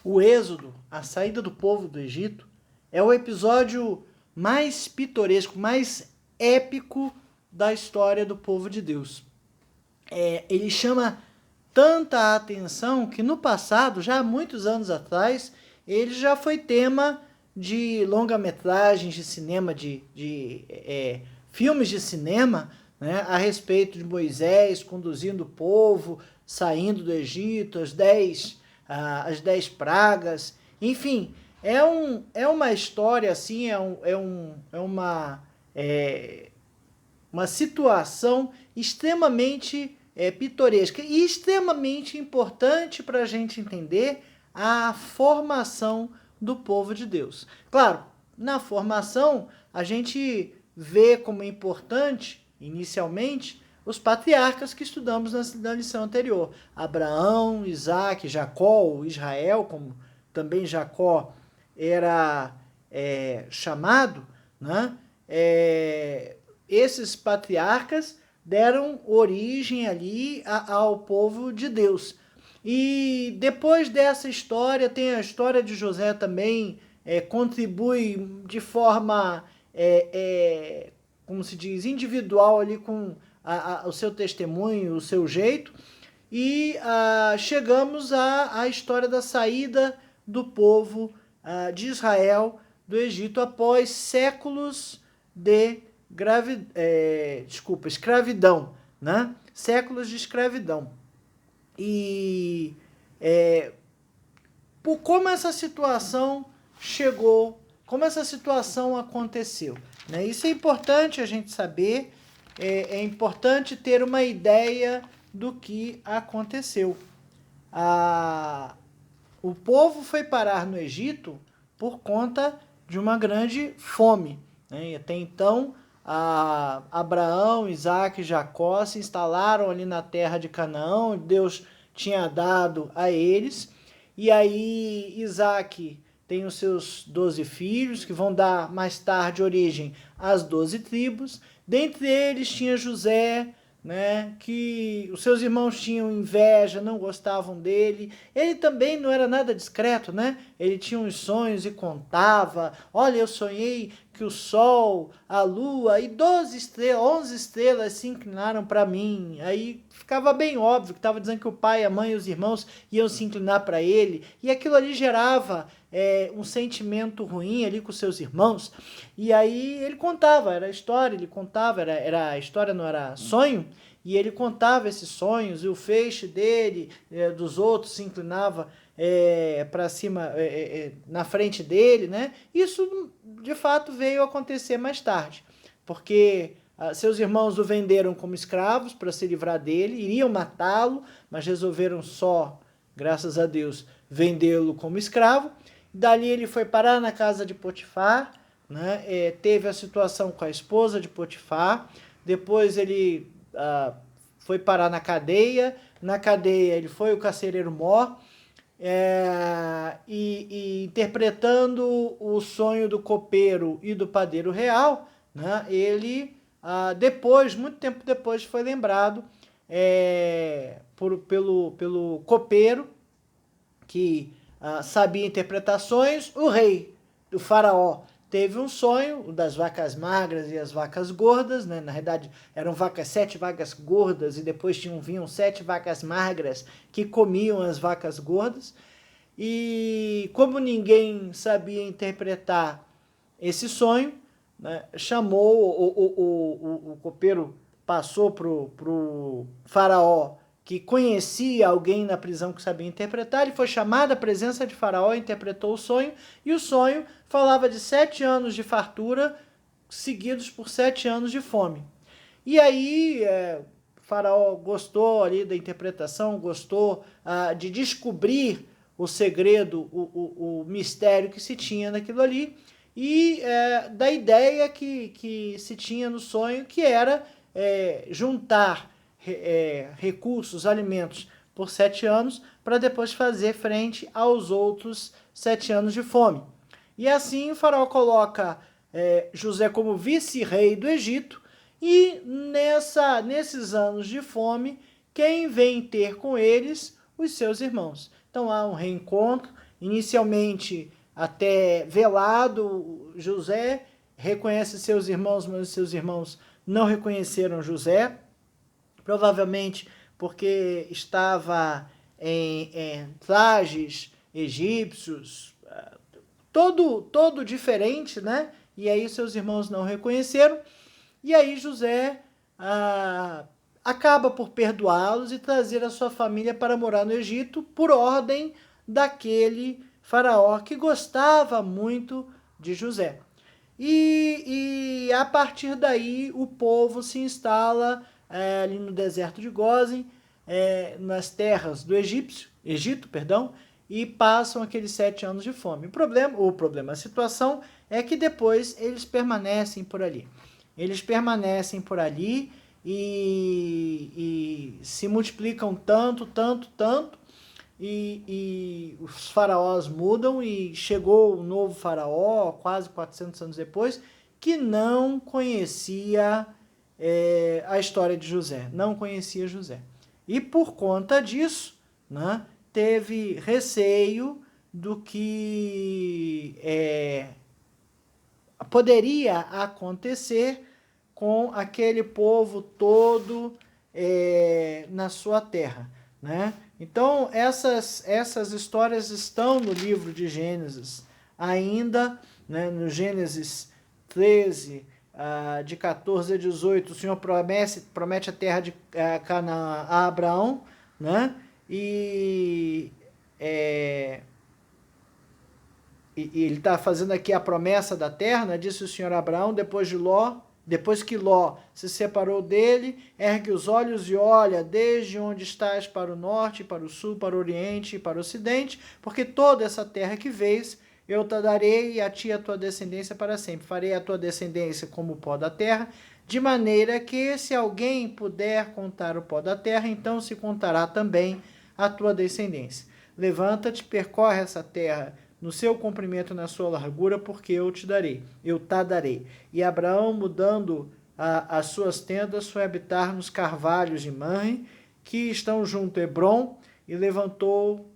O Êxodo, a saída do povo do Egito, é o episódio mais pitoresco, mais épico da história do povo de Deus. Ele chama tanta atenção que no passado, já há muitos anos atrás, ele já foi tema de longa-metragens de cinema, de filmes de cinema, né, a respeito de Moisés conduzindo o povo, saindo do Egito, as 10 pragas, enfim, é uma história assim, uma situação extremamente pitoresca e extremamente importante para a gente entender a formação do povo de Deus. Claro, na formação a gente vê como importante, inicialmente, os patriarcas que estudamos na lição anterior. Abraão, Isaac, Jacó, ou Israel, como também Jacó era chamado, né? Esses patriarcas deram origem ali ao povo de Deus. E depois dessa história, tem a história de José também, contribui de forma, como se diz, individual ali com o seu testemunho, o seu jeito. E chegamos à história da saída do povo de Israel do Egito após séculos de escravidão, né? Séculos de escravidão. E por como essa situação chegou, como essa situação aconteceu, né? Isso é importante a gente saber, é importante ter uma ideia do que aconteceu. O povo foi parar no Egito por conta de uma grande fome, né? E até então, Abraão, Isaac e Jacó se instalaram ali na terra de Canaã, Deus tinha dado a eles. E aí Isaac tem os seus 12 filhos, que vão dar mais tarde origem às 12 tribos. Dentre eles tinha José, né, que os seus irmãos tinham inveja, não gostavam dele. Ele também não era nada discreto, né? Ele tinha uns sonhos e contava. Olha, eu sonhei que o sol, a lua e 11 estrelas se inclinaram para mim. Aí ficava bem óbvio que estava dizendo que o pai, a mãe e os irmãos iam se inclinar para ele. E aquilo ali gerava um sentimento ruim ali com seus irmãos. E aí ele contava, era história, ele contava, era a história, não era sonho. E ele contava esses sonhos e o feixe dele, dos outros, se inclinava para cima, na frente dele, né? Isso, de fato, veio a acontecer mais tarde, porque seus irmãos o venderam como escravos para se livrar dele, iriam matá-lo, mas resolveram só, graças a Deus, vendê-lo como escravo. Dali ele foi parar na casa de Potifar, né? Teve a situação com a esposa de Potifar, depois ele foi parar na cadeia ele foi o carcereiro-mor, e interpretando o sonho do copeiro e do padeiro real, né, ele, muito tempo depois, foi lembrado pelo copeiro, que sabia interpretações. O rei, o faraó, teve um sonho, o das vacas magras e as vacas gordas, né? Na realidade eram 7 vacas gordas e depois vinham 7 vacas magras que comiam as vacas gordas. E como ninguém sabia interpretar esse sonho, né, chamou o copeiro, passou pro faraó, que conhecia alguém na prisão que sabia interpretar. Ele foi chamado à presença de Faraó, interpretou o sonho, e o sonho falava de 7 anos de fartura, seguidos por 7 anos de fome. E aí, Faraó gostou ali da interpretação, gostou de descobrir o segredo, o mistério que se tinha naquilo ali, e da ideia que se tinha no sonho, que era juntar recursos, alimentos por 7 anos, para depois fazer frente aos outros 7 anos de fome. E assim o faraó coloca José como vice-rei do Egito, e nesses anos de fome, quem vem ter com eles? Os seus irmãos. Então há um reencontro inicialmente até velado. José reconhece seus irmãos, mas seus irmãos não reconheceram José, provavelmente porque estava em trajes egípcios, todo diferente, né? E aí seus irmãos não reconheceram, e aí José acaba por perdoá-los e trazer a sua família para morar no Egito por ordem daquele faraó que gostava muito de José. E a partir daí o povo se instala ali no deserto de Gósen, nas terras do Egito, e passam aqueles 7 anos de fome. A situação é que depois eles permanecem por ali. Eles permanecem por ali e se multiplicam tanto, e os faraós mudam e chegou um novo faraó, quase 400 anos depois, que não conhecia a história de José, não conhecia José. E por conta disso, né, teve receio do que poderia acontecer com aquele povo todo na sua terra, né? Então, essas histórias estão no livro de Gênesis ainda, né? No Gênesis 13, de 14 a 18, o Senhor promete a terra de Canaã a Abraão, né? E ele está fazendo aqui a promessa da terra, né? Disse o Senhor a Abraão, depois que Ló se separou dele, ergue os olhos e olha desde onde estás para o norte, para o sul, para o oriente e para o ocidente, porque toda essa terra que vês, eu te darei e a ti a tua descendência para sempre. Farei a tua descendência como o pó da terra, de maneira que se alguém puder contar o pó da terra, então se contará também a tua descendência. Levanta-te, percorre essa terra no seu comprimento e na sua largura, porque eu te darei. E Abraão, mudando as suas tendas, foi habitar nos carvalhos de Manre, que estão junto a Hebrom, e levantou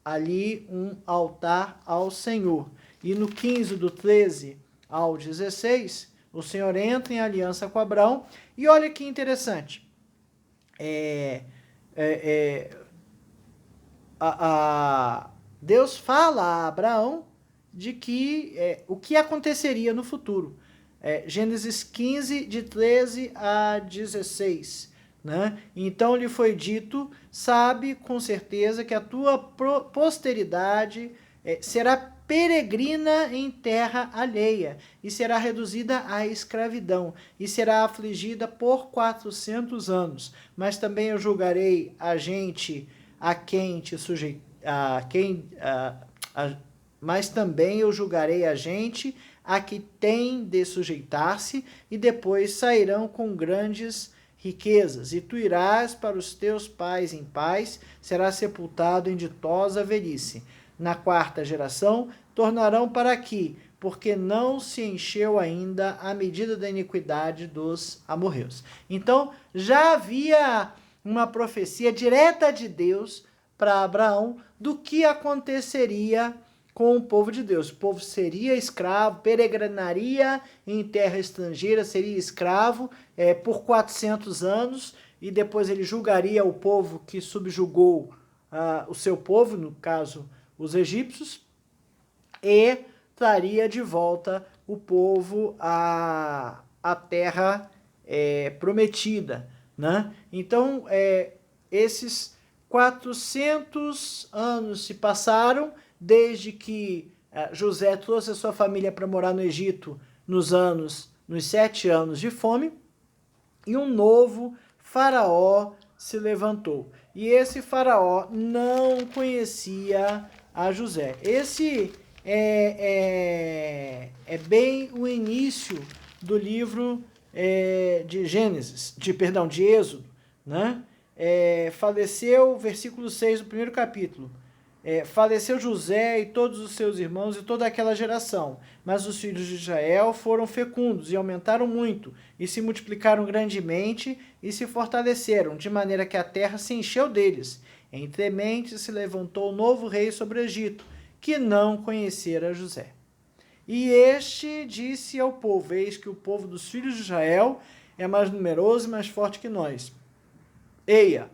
ali um altar ao Senhor. E no 15, do 13 ao 16, o Senhor entra em aliança com Abraão, e olha que interessante, Deus fala a Abraão de que o que aconteceria no futuro. Gênesis 15, de 13 a 16. Né? Então lhe foi dito, sabe com certeza que a tua posteridade será peregrina em terra alheia, e será reduzida à escravidão, e será afligida por 400 anos. Mas também eu julgarei a gente a quem te sujeitar, mas também eu julgarei a gente a que tem de sujeitar-se, e depois sairão com grandes riquezas, e tu irás para os teus pais em paz, serás sepultado em ditosa velhice. Na 4ª geração tornarão para aqui, porque não se encheu ainda a medida da iniquidade dos amorreus. Então, já havia uma profecia direta de Deus para Abraão do que aconteceria com o povo de Deus. O povo seria escravo, peregrinaria em terra estrangeira, seria escravo por 400 anos, e depois ele julgaria o povo que subjugou o seu povo, no caso os egípcios, e traria de volta o povo à terra prometida. Né? Então, esses 400 anos se passaram desde que José trouxe a sua família para morar no Egito nos 7 anos de fome, e um novo faraó se levantou. E esse faraó não conhecia a José. Esse é bem o início do livro de Êxodo, né? Faleceu, versículo 6 do 1º capítulo, faleceu José e todos os seus irmãos e toda aquela geração, mas os filhos de Israel foram fecundos e aumentaram muito, e se multiplicaram grandemente e se fortaleceram, de maneira que a terra se encheu deles. Entremente se levantou um novo rei sobre o Egito, que não conhecera José. E este disse ao povo: eis que o povo dos filhos de Israel é mais numeroso e mais forte que nós. Eia,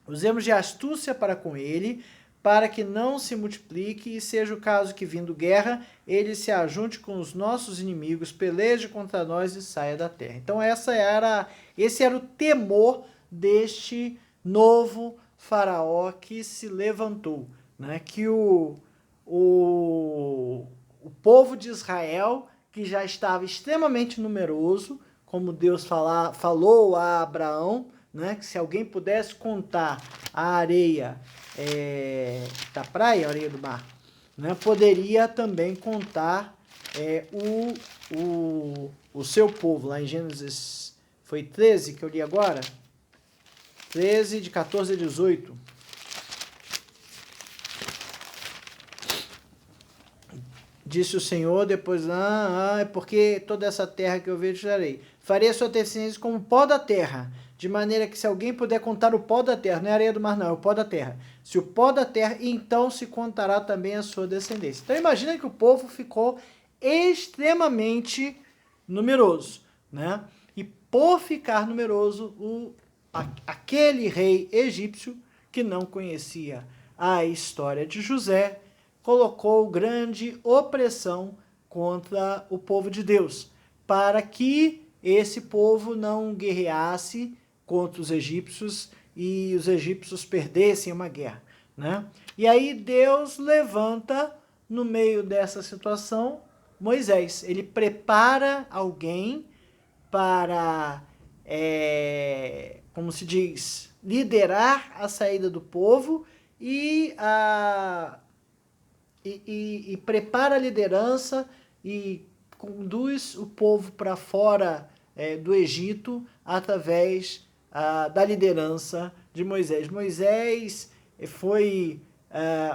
usemos de astúcia para com ele, para que não se multiplique e seja o caso que, vindo guerra, ele se ajunte com os nossos inimigos, peleje contra nós e saia da terra. Então esse era o temor deste novo faraó que se levantou, né? Que o povo de Israel, que já estava extremamente numeroso, como Deus falou a Abraão, né, que se alguém pudesse contar a areia da praia, a areia do mar, né, poderia também contar o seu povo. Lá em Gênesis, foi 13 que eu li agora? 13, de 14 a 18. Disse o Senhor, depois, é porque toda essa terra que eu vejo darei. Farei a sua descendência como o pó da terra, de maneira que se alguém puder contar o pó da terra, não é a areia do mar não, é o pó da terra. Se o pó da terra, então se contará também a sua descendência. Então imagina que o povo ficou extremamente numeroso, né? E por ficar numeroso, aquele rei egípcio, que não conhecia a história de José, colocou grande opressão contra o povo de Deus, para que esse povo não guerreasse contra os egípcios e os egípcios perdessem uma guerra, né? E aí Deus levanta, no meio dessa situação, Moisés. Ele prepara alguém para, como se diz, liderar a saída do povo e prepara a liderança e conduz o povo para fora do Egito através da liderança de Moisés. Moisés foi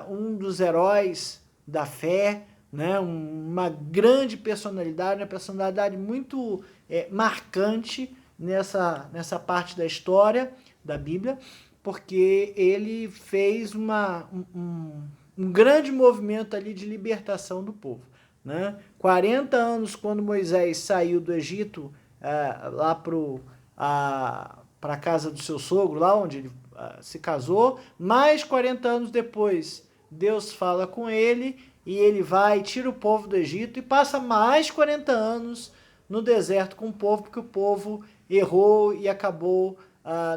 um dos heróis da fé, né? Uma grande personalidade, uma personalidade muito marcante nessa parte da história da Bíblia, porque ele fez um grande movimento ali de libertação do povo, né? 40 anos quando Moisés saiu do Egito lá para a casa do seu sogro, lá onde ele se casou, mais 40 anos depois Deus fala com ele e ele vai, tira o povo do Egito e passa mais 40 anos no deserto com o povo, porque o povo errou e acabou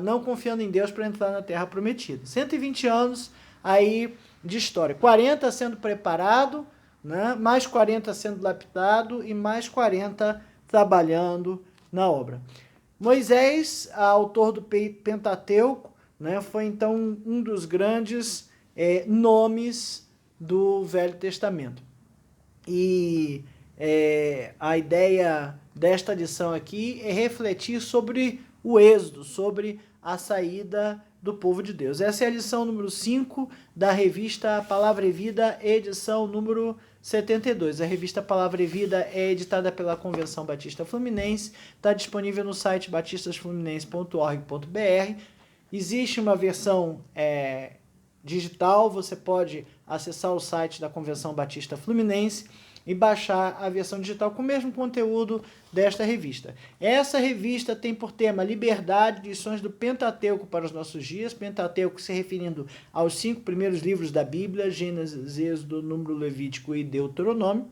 não confiando em Deus para entrar na terra prometida. 120 anos aí de história, 40 sendo preparado, né? Mais 40 sendo lapidado e mais 40 trabalhando na obra. Moisés, autor do Pentateuco, né, foi então um dos grandes nomes do Velho Testamento. E a ideia desta lição aqui é refletir sobre o êxodo, sobre a saída do povo de Deus. Essa é a lição número 5 da revista Palavra e Vida, edição número 72. A revista Palavra e Vida é editada pela Convenção Batista Fluminense, está disponível no site batistasfluminense.org.br. Existe uma versão digital, você pode acessar o site da Convenção Batista Fluminense e baixar a versão digital com o mesmo conteúdo desta revista. Essa revista tem por tema liberdade de lições do Pentateuco para os nossos dias, Pentateuco se referindo aos 5 primeiros livros da Bíblia, Gênesis, Êxodo, Número, Levítico e Deuteronômio.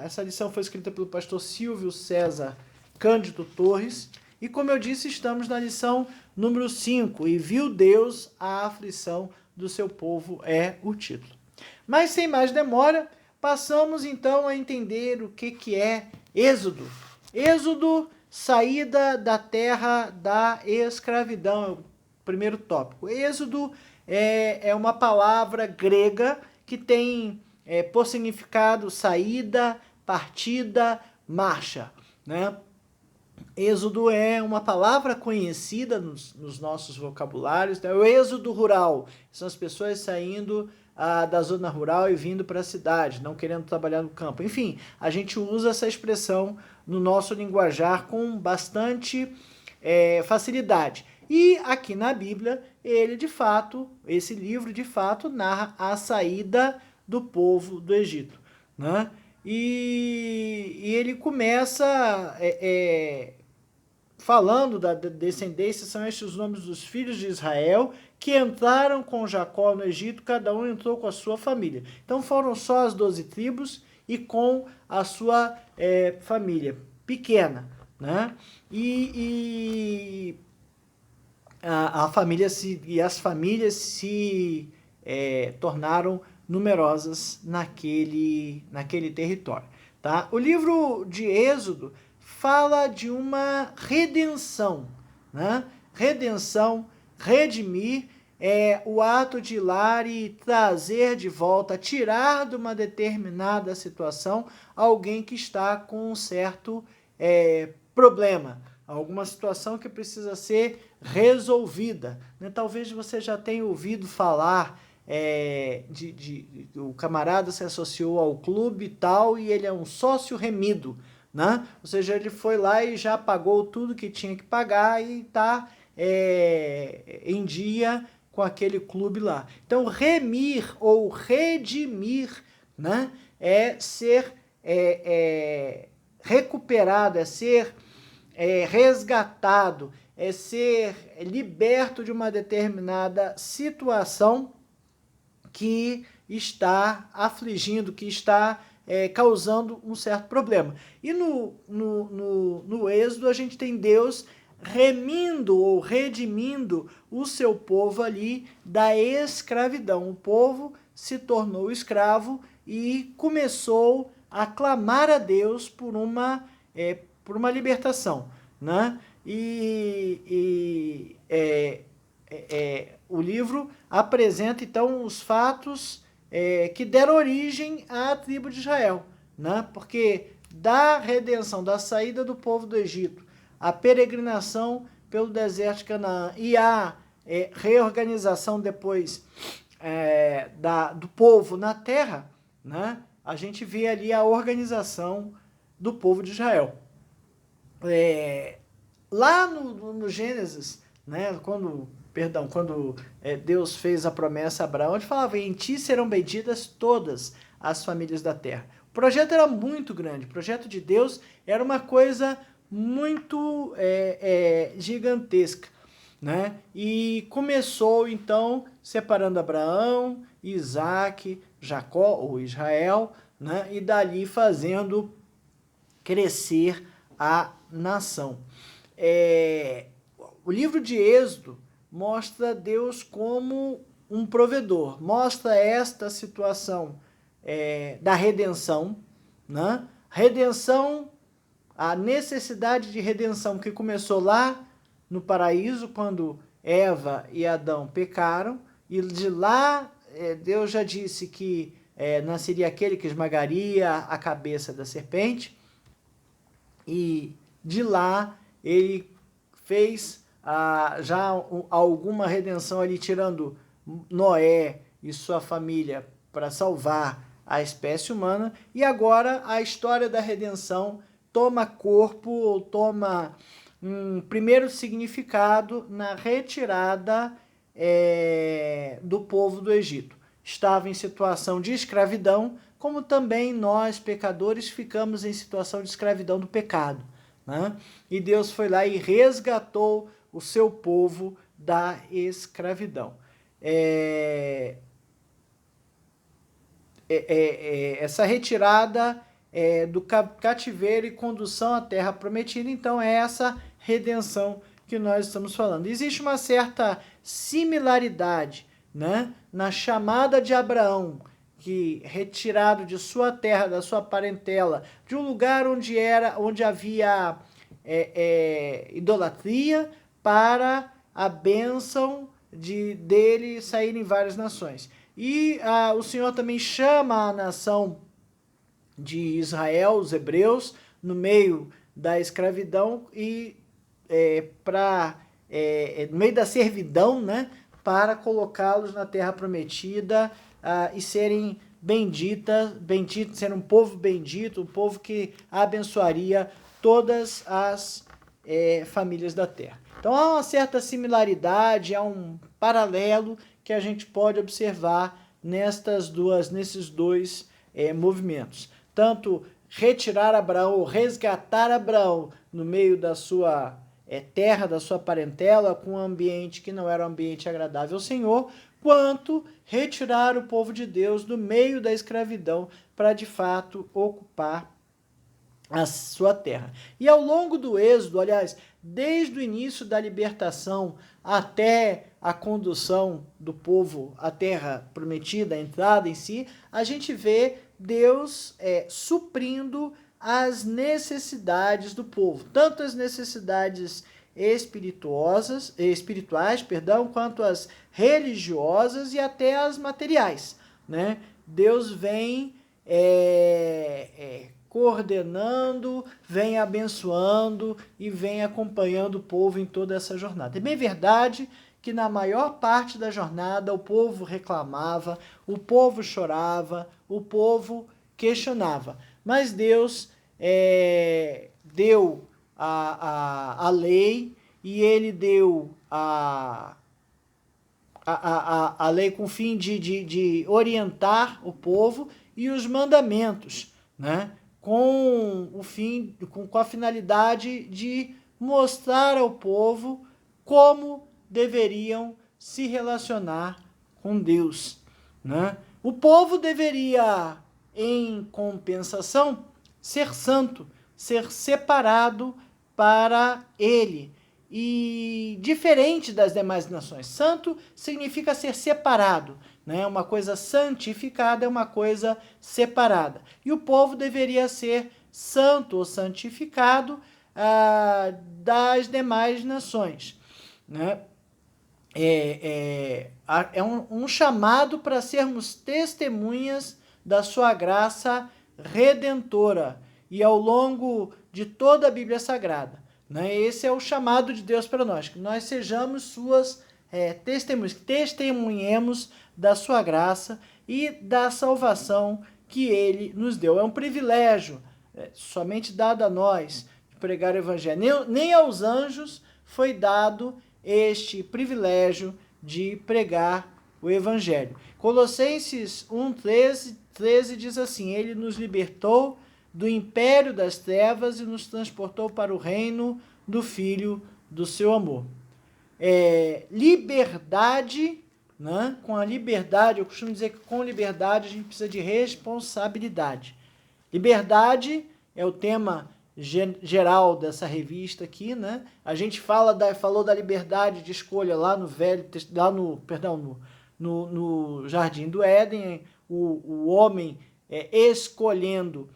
Essa lição foi escrita pelo pastor Silvio César Cândido Torres, e como eu disse, estamos na lição número 5, e viu Deus a aflição do seu povo, é o título. Mas sem mais demora, passamos então a entender o que é Êxodo. Êxodo, saída da terra da escravidão, é o primeiro tópico. Êxodo é uma palavra grega que tem por significado saída, partida, marcha, né? Êxodo é uma palavra conhecida nos nossos vocabulários, né? O êxodo rural são as pessoas saindo da zona rural e vindo para a cidade, não querendo trabalhar no campo. Enfim, a gente usa essa expressão no nosso linguajar com bastante facilidade. E aqui na Bíblia, esse livro de fato narra a saída do povo do Egito, né? E ele começa falando da descendência, são estes os nomes dos filhos de Israel, que entraram com Jacó no Egito, cada um entrou com a sua família. Então foram só as 12 tribos e com a sua família pequena, né? A família as famílias se tornaram numerosas naquele território. Tá? O livro de Êxodo fala de uma redenção, né? Redenção, redimir, é o ato de ir lá e trazer de volta, tirar de uma determinada situação alguém que está com um certo problema, alguma situação que precisa ser resolvida. Né? Talvez você já tenha ouvido falar o camarada se associou ao clube e tal, e ele é um sócio remido, né? Ou seja, ele foi lá e já pagou tudo que tinha que pagar e está em dia com aquele clube lá. Então, remir ou redimir, né, é ser recuperado, é ser resgatado, é ser liberto de uma determinada situação que está afligindo, que está causando um certo problema. E no Êxodo a gente tem Deus remindo ou redimindo o seu povo ali da escravidão. O povo se tornou escravo e começou a clamar a Deus por uma libertação, né? O livro apresenta então os fatos que deram origem à tribo de Israel, né? Porque da redenção, da saída do povo do Egito, a peregrinação pelo deserto de Canaã e a reorganização depois do povo na terra, né? A gente vê ali a organização do povo de Israel. Lá no Gênesis, né, quando Deus fez a promessa a Abraão, ele falava: em ti serão benditas todas as famílias da terra. O projeto era muito grande, o projeto de Deus era uma coisa muito gigantesca, né? E começou então separando Abraão, Isaac, Jacó ou Israel, né? E dali fazendo crescer a nação. O livro de Êxodo mostra Deus como um provedor, mostra esta situação da redenção, né? Redenção, a necessidade de redenção que começou lá no paraíso, quando Eva e Adão pecaram, e de lá Deus já disse que nasceria aquele que esmagaria a cabeça da serpente, e de lá ele fez já alguma redenção ali, tirando Noé e sua família para salvar a espécie humana, e agora a história da redenção toma corpo, ou toma um primeiro significado na retirada do povo do Egito. Estava em situação de escravidão, como também nós, pecadores, ficamos em situação de escravidão do pecado, né? E Deus foi lá e resgatou o seu povo da escravidão. Essa retirada do cativeiro e condução à terra prometida, então é essa redenção que nós estamos falando. Existe uma certa similaridade, né, na chamada de Abraão, que retirado de sua terra, da sua parentela, de um lugar onde havia idolatria, para a bênção dele sair em várias nações. E o Senhor também chama a nação de Israel, os hebreus, no meio da escravidão e no meio da servidão, né, para colocá-los na terra prometida e serem benditos, ser um povo bendito, um povo que abençoaria todas as famílias da terra. Então há uma certa similaridade, há um paralelo que a gente pode observar nesses dois movimentos. Tanto retirar Abraão ou resgatar Abraão no meio da sua terra, da sua parentela, com um ambiente que não era um ambiente agradável ao Senhor, quanto retirar o povo de Deus do meio da escravidão para de fato ocupar a sua terra. E ao longo do êxodo, aliás, desde o início da libertação até a condução do povo à terra prometida, a entrada em si, a gente vê Deus suprindo as necessidades do povo, tanto as necessidades espirituais, quanto as religiosas e até as materiais, né? Deus vem coordenando, vem abençoando e vem acompanhando o povo em toda essa jornada. É bem verdade que na maior parte da jornada o povo reclamava, o povo chorava, o povo questionava. Mas Deus deu a lei e ele deu a lei com o fim de orientar o povo e os mandamentos, né? Com a finalidade de mostrar ao povo como deveriam se relacionar com Deus, né? O povo deveria, em compensação, ser santo, ser separado para ele. E diferente das demais nações, santo significa ser separado, né? Uma coisa santificada é uma coisa separada. E o povo deveria ser santo ou santificado das demais nações, né? É um chamado para sermos testemunhas da sua graça redentora e ao longo de toda a Bíblia Sagrada, né? Esse é o chamado de Deus para nós, que nós sejamos suas testemunhas, que testemunhemos da sua graça e da salvação que ele nos deu. É um privilégio somente dado a nós de pregar o evangelho. Nem aos anjos foi dado este privilégio de pregar o evangelho. Colossenses 1:13 diz assim: ele nos libertou do império das trevas e nos transportou para o reino do Filho do seu amor. Liberdade, né? Com a liberdade, eu costumo dizer que com liberdade a gente precisa de responsabilidade. Liberdade é o tema geral dessa revista aqui, né? A gente falou da liberdade de escolha lá no Jardim do Éden, o homem escolhendo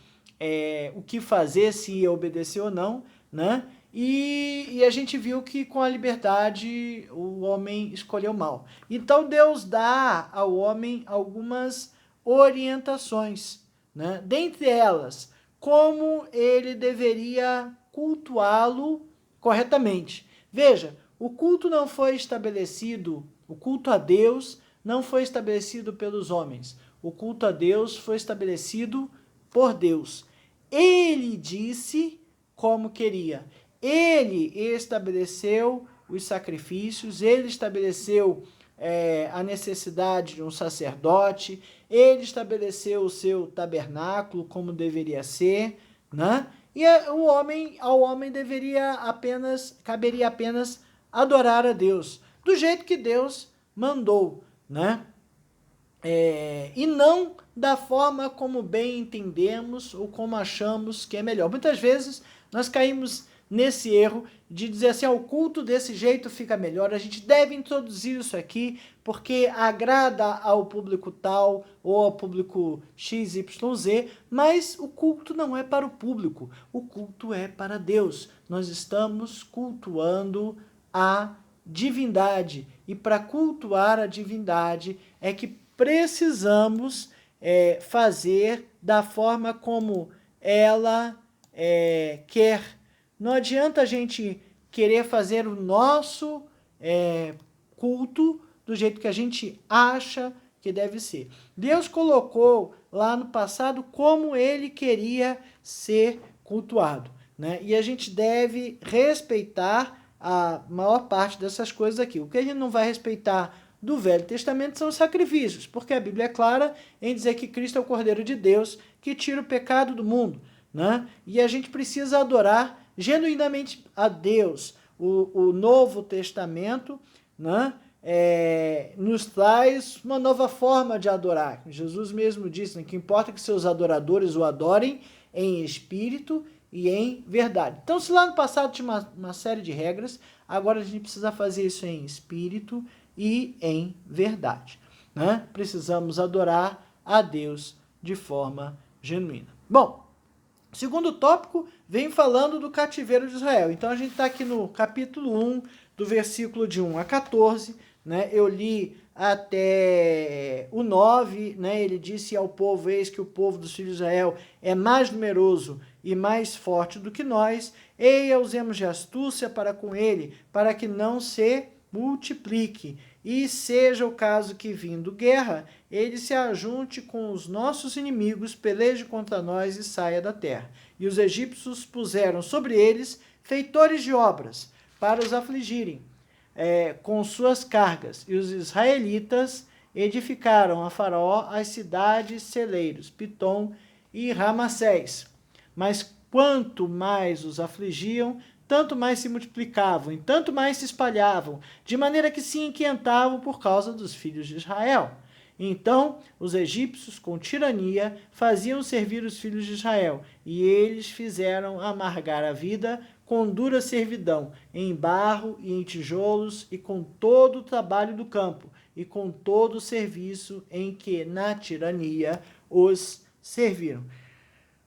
o que fazer, se ia obedecer ou não, né? E a gente viu que com a liberdade o homem escolheu mal. Então Deus dá ao homem algumas orientações, né? Dentre elas, como ele deveria cultuá-lo corretamente. Veja, o culto não foi estabelecido, o culto a Deus não foi estabelecido pelos homens. O culto a Deus foi estabelecido por Deus. Ele disse como queria. Ele estabeleceu os sacrifícios, ele estabeleceu a necessidade de um sacerdote, ele estabeleceu o seu tabernáculo como deveria ser, né? E ao homem caberia apenas adorar a Deus, do jeito que Deus mandou, né? E não da forma como bem entendemos ou como achamos que é melhor. Muitas vezes nós caímos nesse erro de dizer assim, o culto desse jeito fica melhor, a gente deve introduzir isso aqui porque agrada ao público tal ou ao público XYZ, mas o culto não é para o público, o culto é para Deus. Nós estamos cultuando a divindade e para cultuar a divindade é que precisamos fazer da forma como ela quer. Não adianta a gente querer fazer o nosso culto do jeito que a gente acha que deve ser. Deus colocou lá no passado como ele queria ser cultuado, né? E a gente deve respeitar a maior parte dessas coisas aqui. O que a gente não vai respeitar do Velho Testamento são os sacrifícios, porque a Bíblia é clara em dizer que Cristo é o Cordeiro de Deus que tira o pecado do mundo, né? E a gente precisa adorar genuinamente a Deus. O Novo Testamento, né, nos traz uma nova forma de adorar. Jesus mesmo disse, né, que importa que seus adoradores o adorem em espírito e em verdade. Então, se lá no passado tinha uma série de regras, agora a gente precisa fazer isso em espírito e em verdade, né? Precisamos adorar a Deus de forma genuína. Bom, segundo tópico, vem falando do cativeiro de Israel. Então a gente está aqui no capítulo 1, do versículo de 1 a 14, né? Eu li até o 9, né? Ele disse ao povo, eis que o povo dos filhos de Israel é mais numeroso e mais forte do que nós, eia usemos de astúcia para com ele, para que não se multiplique, e seja o caso que, vindo guerra, ele se ajunte com os nossos inimigos, peleje contra nós e saia da terra. E os egípcios puseram sobre eles feitores de obras, para os afligirem, com suas cargas. E os israelitas edificaram a Faraó as cidades celeiros, Pitom e Ramassés. Mas quanto mais os afligiam, tanto mais se multiplicavam e tanto mais se espalhavam, de maneira que se inquietavam por causa dos filhos de Israel. Então, os egípcios, com tirania, faziam servir os filhos de Israel, e eles fizeram amargar a vida com dura servidão, em barro e em tijolos, e com todo o trabalho do campo, e com todo o serviço em que, na tirania, os serviram.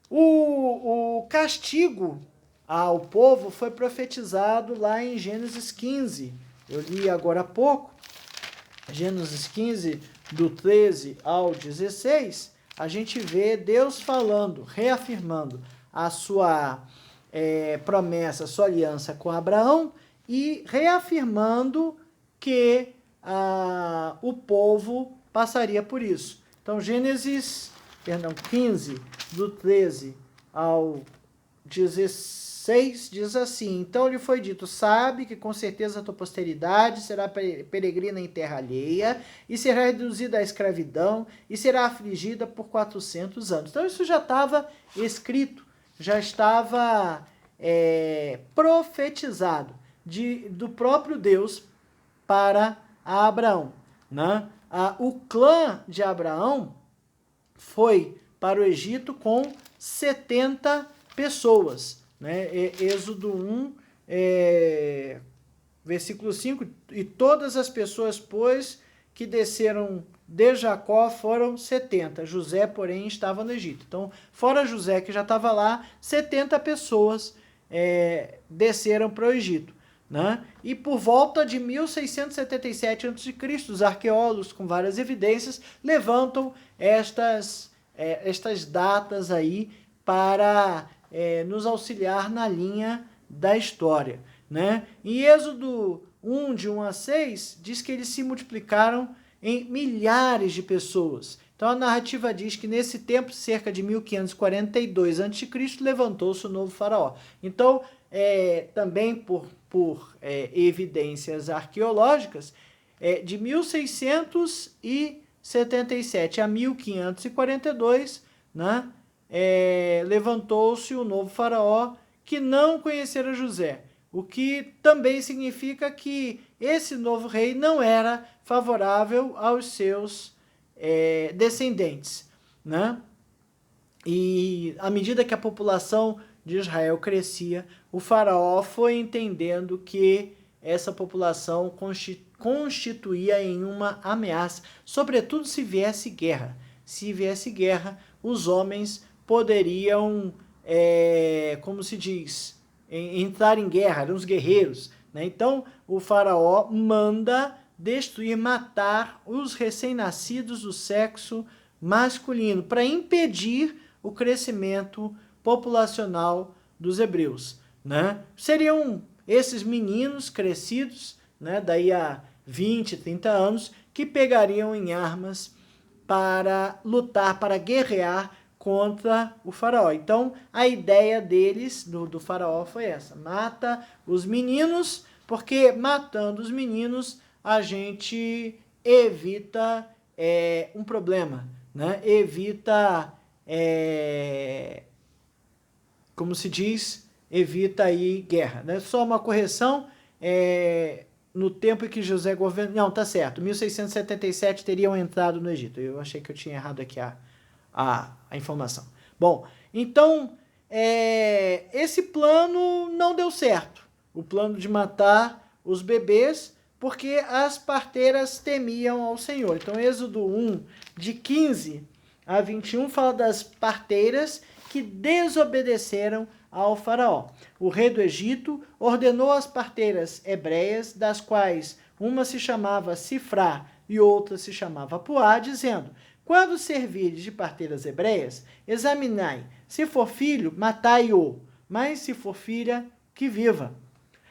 O castigo ao povo foi profetizado lá em Gênesis 15. Eu li agora há pouco, Gênesis 15, do 13 ao 16, a gente vê Deus falando, reafirmando a sua promessa, a sua aliança com Abraão e reafirmando que o povo passaria por isso. Então, Gênesis 15, do 13 ao 16, diz assim: então lhe foi dito, sabe que com certeza a tua posteridade será peregrina em terra alheia, e será reduzida à escravidão, e será afligida por 400 anos. Então isso já estava escrito, já estava profetizado do próprio Deus para Abraão, né? O clã de Abraão foi para o Egito com 70 pessoas, né? Êxodo 1, versículo 5, e todas as pessoas, pois, que desceram de Jacó foram 70. José, porém, estava no Egito. Então, fora José, que já estava lá, 70 pessoas desceram para o Egito, né? E por volta de 1677 a.C., os arqueólogos, com várias evidências, levantam estas datas aí para nos auxiliar na linha da história, né? Em Êxodo 1, de 1 a 6, diz que eles se multiplicaram em milhares de pessoas. Então a narrativa diz que nesse tempo, cerca de 1542 a.C., levantou-se o novo faraó. Então, também por evidências arqueológicas, de 1677 a 1542, né, levantou-se o novo faraó que não conhecera José, o que também significa que esse novo rei não era favorável aos seus descendentes, né? E à medida que a população de Israel crescia, o faraó foi entendendo que essa população constituía em uma ameaça, sobretudo se viesse guerra. Se viesse guerra, os homens poderiam, como se diz, entrar em guerra, eram os guerreiros, né? Então, o faraó manda destruir, matar os recém-nascidos do sexo masculino, para impedir o crescimento populacional dos hebreus, né? Seriam esses meninos crescidos, né, daí a 20, 30 anos, que pegariam em armas para lutar, para guerrear contra o faraó. Então, a ideia deles, do faraó, foi essa: mata os meninos, porque matando os meninos a gente evita um problema, né? Evita, como se diz, evita aí guerra, né? Só uma correção, no tempo em que José governou, não, tá certo, 1677 teriam entrado no Egito. Eu achei que eu tinha errado aqui a informação. Bom, então, esse plano não deu certo. O plano de matar os bebês, porque as parteiras temiam ao Senhor. Então, Êxodo 1, de 15 a 21, fala das parteiras que desobedeceram ao faraó. O rei do Egito ordenou às parteiras hebreias, das quais uma se chamava Sifrá e outra se chamava Puá, dizendo: quando servirdes de parteiras hebreias, examinai, se for filho, matai-o, mas se for filha, que viva.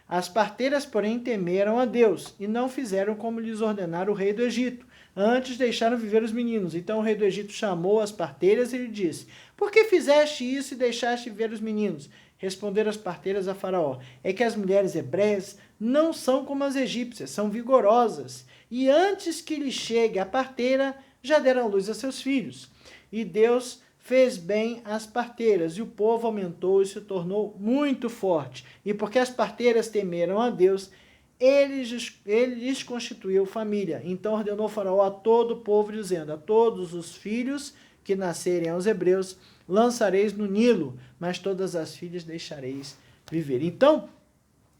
As parteiras, porém, temeram a Deus e não fizeram como lhes ordenara o rei do Egito. Antes deixaram viver os meninos. Então o rei do Egito chamou as parteiras e lhe disse: por que fizeste isso e deixaste viver os meninos? Responderam as parteiras a Faraó: é que as mulheres hebreias não são como as egípcias, são vigorosas. E antes que lhe chegue a parteira, já deram luz a seus filhos. E Deus fez bem às parteiras, e o povo aumentou e se tornou muito forte. E porque as parteiras temeram a Deus, ele lhes constituiu família. Então ordenou Faraó a todo o povo, dizendo: a todos os filhos que nascerem aos hebreus lançareis no Nilo, mas todas as filhas deixareis viver. Então,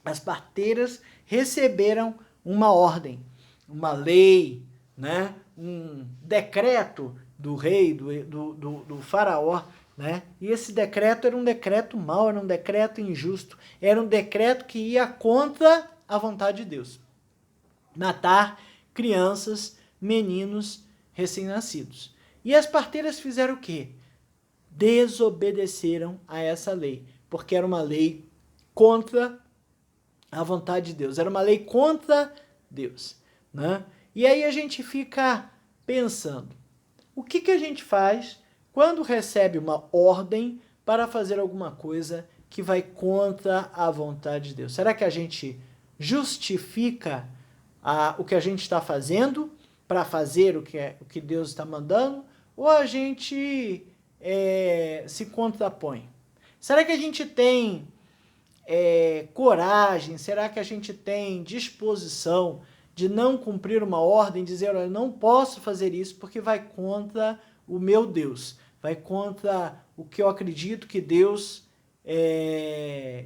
as parteiras receberam uma ordem, uma lei, né? Um decreto do rei, do faraó, né? E esse decreto era um decreto mau, era um decreto injusto, era um decreto que ia contra a vontade de Deus. Matar crianças, meninos recém-nascidos. E as parteiras fizeram o quê? Desobedeceram a essa lei, porque era uma lei contra a vontade de Deus, era uma lei contra Deus, né? E aí a gente fica pensando, o que a gente faz quando recebe uma ordem para fazer alguma coisa que vai contra a vontade de Deus? Será que a gente justifica o que a gente está fazendo para fazer o que Deus está mandando? Ou a gente se contrapõe? Será que a gente tem coragem? Será que a gente tem disposição de não cumprir uma ordem, dizer: eu não posso fazer isso porque vai contra o meu Deus, vai contra o que eu acredito que Deus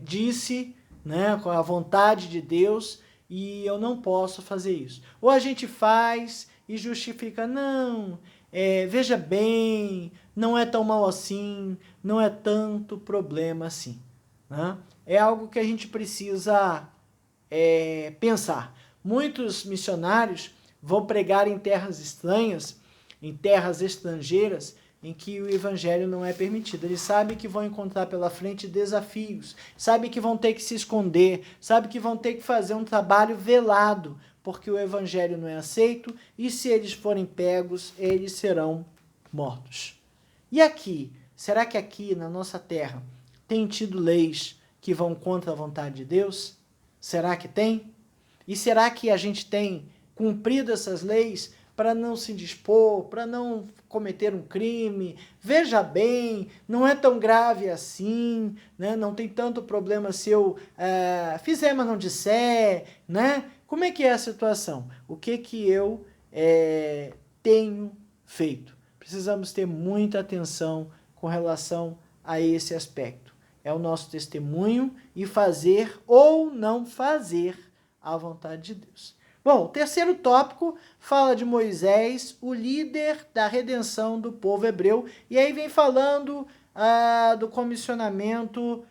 disse, né, com a vontade de Deus, e eu não posso fazer isso? Ou a gente faz e justifica: não, veja bem, não é tão mal assim, não é tanto problema assim, né? É algo que a gente precisa pensar. Muitos missionários vão pregar em terras estranhas, em terras estrangeiras, em que o evangelho não é permitido. Eles sabem que vão encontrar pela frente desafios, sabem que vão ter que se esconder, sabem que vão ter que fazer um trabalho velado, porque o evangelho não é aceito, e se eles forem pegos, eles serão mortos. E aqui, será que aqui na nossa terra tem tido leis que vão contra a vontade de Deus? Será que tem? E será que a gente tem cumprido essas leis para não se dispor, para não cometer um crime? Veja bem, não é tão grave assim, né? Não tem tanto problema se eu fizer, mas não disser, né? Como é que é a situação? O que eu tenho feito? Precisamos ter muita atenção com relação a esse aspecto. É o nosso testemunho e fazer ou não fazer a vontade de Deus. Bom, o terceiro tópico fala de Moisés, o líder da redenção do povo hebreu, e aí vem falando do comissionamento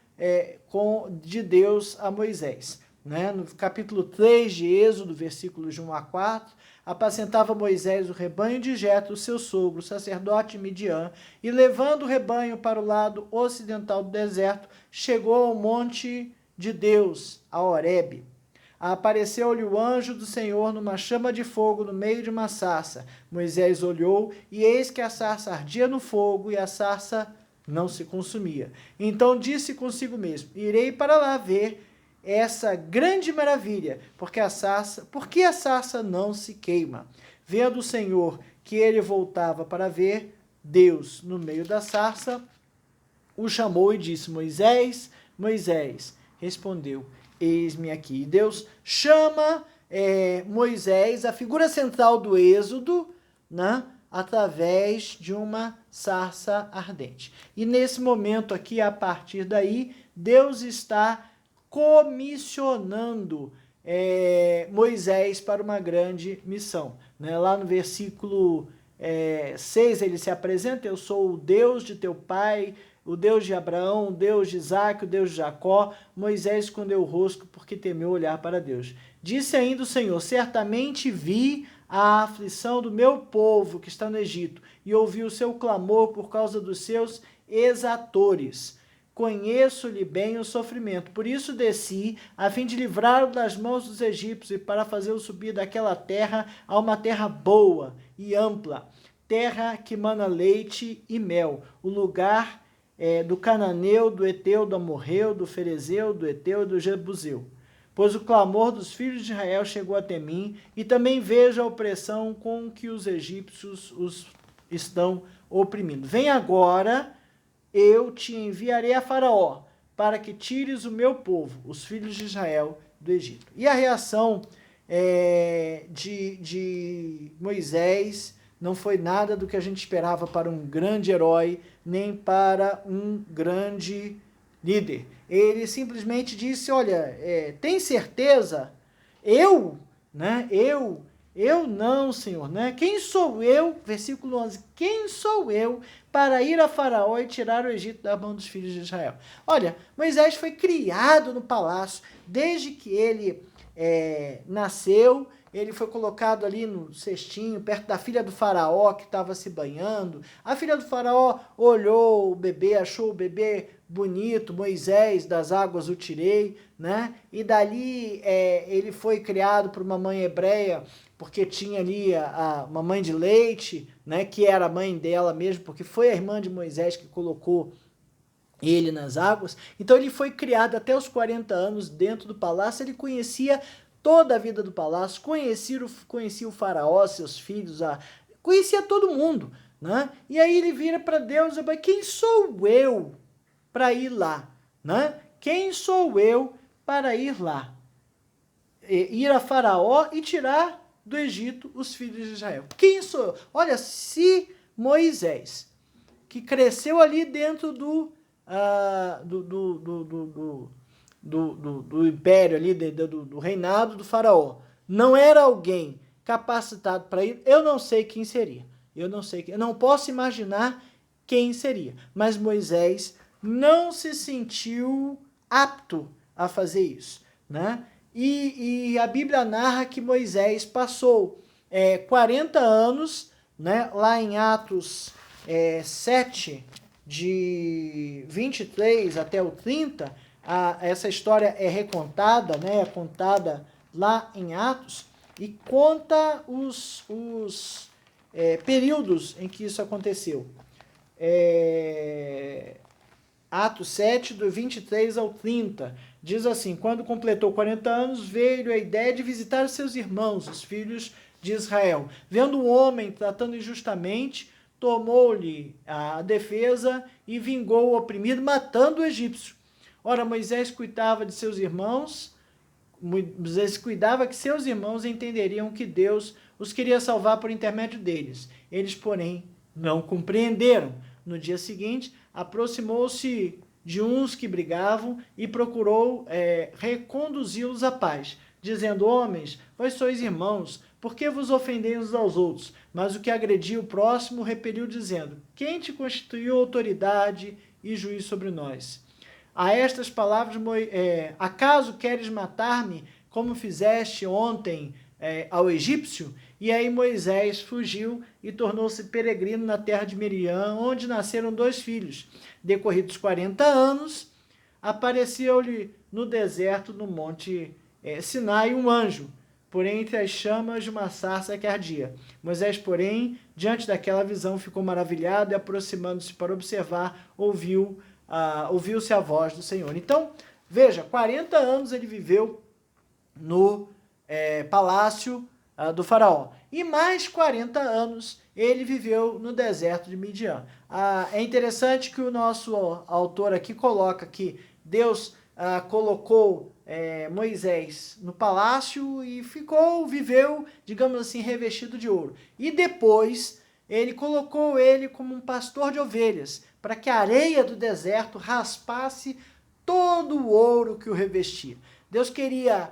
de Deus a Moisés. Né? No capítulo 3 de Êxodo, versículos de 1 a 4, apacentava Moisés o rebanho de Jetro, seu sogro, sacerdote Midian, e levando o rebanho para o lado ocidental do deserto, chegou ao monte de Deus, a Horebe. apareceu-lhe o anjo do Senhor numa chama de fogo no meio de uma sarça. Moisés olhou, e eis que a sarça ardia no fogo, e a sarça não se consumia. Então disse consigo mesmo: irei para lá ver essa grande maravilha, porque a sarça não se queima. Vendo o Senhor que ele voltava para ver, Deus, no meio da sarça, o chamou e disse: Moisés, Moisés. Respondeu: eis-me aqui. E Deus chama Moisés, a figura central do Êxodo, né, através de uma sarça ardente. E nesse momento aqui, a partir daí, Deus está comissionando Moisés para uma grande missão. Né? Lá no versículo 6 ele se apresenta: eu sou o Deus de teu pai, o Deus de Abraão, o Deus de Isaque, o Deus de Jacó. Moisés escondeu o rosto porque temeu olhar para Deus. Disse ainda o Senhor: certamente vi a aflição do meu povo que está no Egito, e ouvi o seu clamor por causa dos seus exatores. Conheço-lhe bem o sofrimento, por isso desci, a fim de livrá-lo das mãos dos egípcios, e para fazê-lo subir daquela terra a uma terra boa e ampla, terra que mana leite e mel, o lugar do cananeu, do eteu, do amorreu, do ferezeu, do eteu e do jebuseu. Pois o clamor dos filhos de Israel chegou até mim, e também vejo a opressão com que os egípcios os estão oprimindo. Vem agora, eu te enviarei a Faraó, para que tires o meu povo, os filhos de Israel, do Egito. E a reação de Moisés não foi nada do que a gente esperava para um grande herói, nem para um grande líder. Ele simplesmente disse: olha, tem certeza? Eu não, Senhor, né? Quem sou eu? Versículo 11. Quem sou eu para ir a Faraó e tirar o Egito da mão dos filhos de Israel? Olha, Moisés foi criado no palácio. Desde que ele nasceu, ele foi colocado ali no cestinho, perto da filha do faraó, que estava se banhando. A filha do faraó olhou o bebê, achou o bebê bonito: Moisés, das águas o tirei, né? E dali ele foi criado por uma mãe hebreia, porque tinha ali uma mãe de leite, né? Que era a mãe dela mesmo, porque foi a irmã de Moisés que colocou ele nas águas. Então ele foi criado até os 40 anos dentro do palácio. Ele conhecia toda a vida do palácio, conhecia o faraó, seus filhos, conhecia todo mundo, né? E aí ele vira para Deus e fala: quem sou eu para ir lá? Né? Quem sou eu para ir lá? Ir a Faraó e tirar do Egito os filhos de Israel. Quem sou eu? Olha, se Moisés, que cresceu ali dentro do império ali, do reinado do faraó, não era alguém capacitado para ir, eu não sei quem seria. Eu não posso imaginar quem seria. Mas Moisés não se sentiu apto a fazer isso, né? E a Bíblia narra que Moisés passou 40 anos, né, lá em Atos 7, de 23 até o 30, essa história é recontada, né, é contada lá em Atos, e conta os períodos em que isso aconteceu. Atos 7, do 23 ao 30, diz assim: quando completou 40 anos, veio a ideia de visitar os seus irmãos, os filhos de Israel. Vendo um homem tratando injustamente, tomou-lhe a defesa e vingou o oprimido, matando o egípcio. Ora, Moisés cuidava que seus irmãos entenderiam que Deus os queria salvar por intermédio deles. Eles, porém, não compreenderam. No dia seguinte, aproximou-se de uns que brigavam e procurou reconduzi-los à paz, dizendo: homens, vós sois irmãos, por que vos ofendeis uns aos outros? Mas o que agredia o próximo repeliu, dizendo: quem te constituiu autoridade e juiz sobre nós? A estas palavras, acaso queres matar-me, como fizeste ontem ao egípcio? E aí Moisés fugiu e tornou-se peregrino na terra de Miriam, onde nasceram 2 filhos. Decorridos 40 anos, apareceu-lhe no deserto, no monte Sinai um anjo, por entre as chamas de uma sarça que ardia. Moisés, porém, diante daquela visão, ficou maravilhado e, aproximando-se para observar, ouviu-se a voz do Senhor. Então, veja, 40 anos ele viveu no palácio do faraó. E mais 40 anos ele viveu no deserto de Midian. É interessante que o nosso autor aqui coloca que Deus colocou Moisés no palácio e viveu, digamos assim, revestido de ouro. E depois ele colocou ele como um pastor de ovelhas, para que a areia do deserto raspasse todo o ouro que o revestia. Deus queria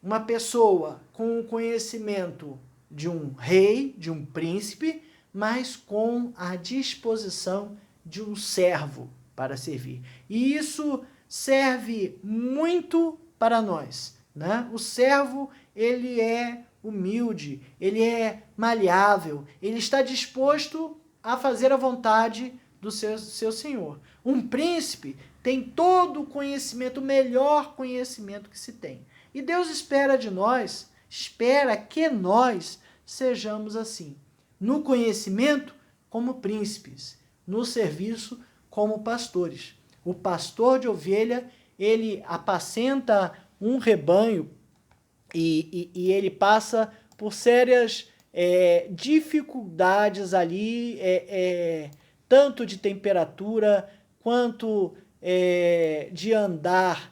uma pessoa com o conhecimento de um rei, de um príncipe, mas com a disposição de um servo para servir. E isso serve muito para nós, né? O servo, ele é humilde, ele é maleável, ele está disposto a fazer a vontade do seu senhor. Um príncipe tem todo o conhecimento, o melhor conhecimento que se tem. E Deus espera de nós, espera que nós sejamos assim. No conhecimento, como príncipes. No serviço, como pastores. O pastor de ovelha, ele apacenta um rebanho e ele passa por sérias dificuldades ali, tanto de temperatura quanto de andar,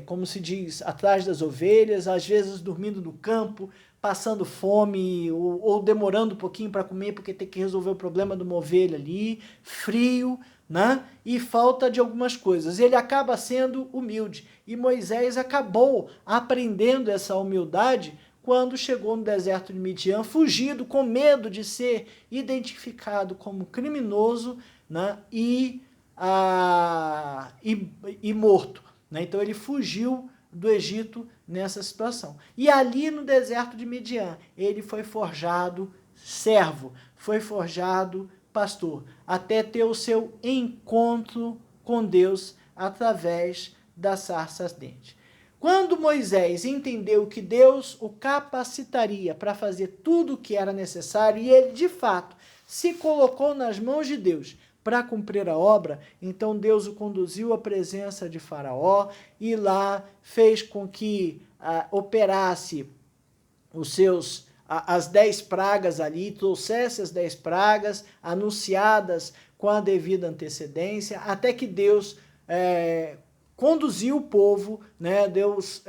como se diz, atrás das ovelhas, às vezes dormindo no campo, passando fome ou demorando um pouquinho para comer porque tem que resolver o problema de uma ovelha ali, frio, né? E falta de algumas coisas. Ele acaba sendo humilde. E Moisés acabou aprendendo essa humildade quando chegou no deserto de Midian, fugido, com medo de ser identificado como criminoso, né? e morto. Né? Então ele fugiu do Egito nessa situação. E ali no deserto de Midian, ele foi forjado servo, foi forjado pastor, até ter o seu encontro com Deus através da sarça ardente. Quando Moisés entendeu que Deus o capacitaria para fazer tudo o que era necessário, e ele, de fato, se colocou nas mãos de Deus para cumprir a obra, então Deus o conduziu à presença de Faraó e lá fez com que operasse as 10 pragas ali, trouxesse as 10 pragas anunciadas com a devida antecedência, até que Deus conduziu o povo, né? Deus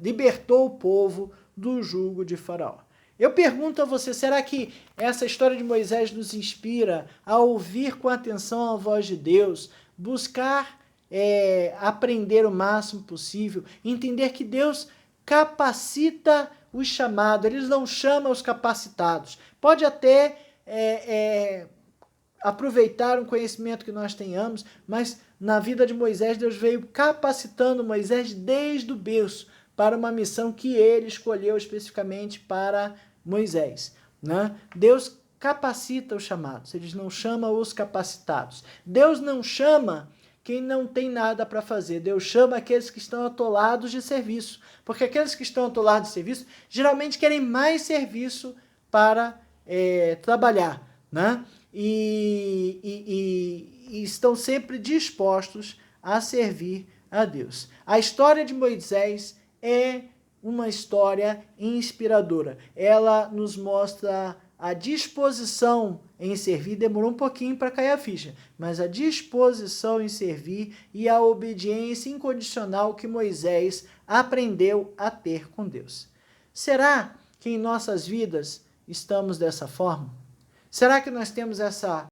libertou o povo do jugo de Faraó. Eu pergunto a você, será que essa história de Moisés nos inspira a ouvir com atenção a voz de Deus, buscar aprender o máximo possível, entender que Deus capacita os chamados, Ele não chama os capacitados. Pode até aproveitar um conhecimento que nós tenhamos, mas na vida de Moisés, Deus veio capacitando Moisés desde o berço para uma missão que ele escolheu especificamente para Moisés. Né? Deus capacita os chamados, Ele não chama os capacitados. Deus não chama quem não tem nada para fazer. Deus chama aqueles que estão atolados de serviço, porque aqueles que estão atolados de serviço geralmente querem mais serviço para trabalhar, né? E estão sempre dispostos a servir a Deus. A história de Moisés é uma história inspiradora. Ela nos mostra a disposição em servir. Demorou um pouquinho para cair a ficha, mas a disposição em servir e a obediência incondicional que Moisés aprendeu a ter com Deus. Será que em nossas vidas estamos dessa forma? Será que nós temos essa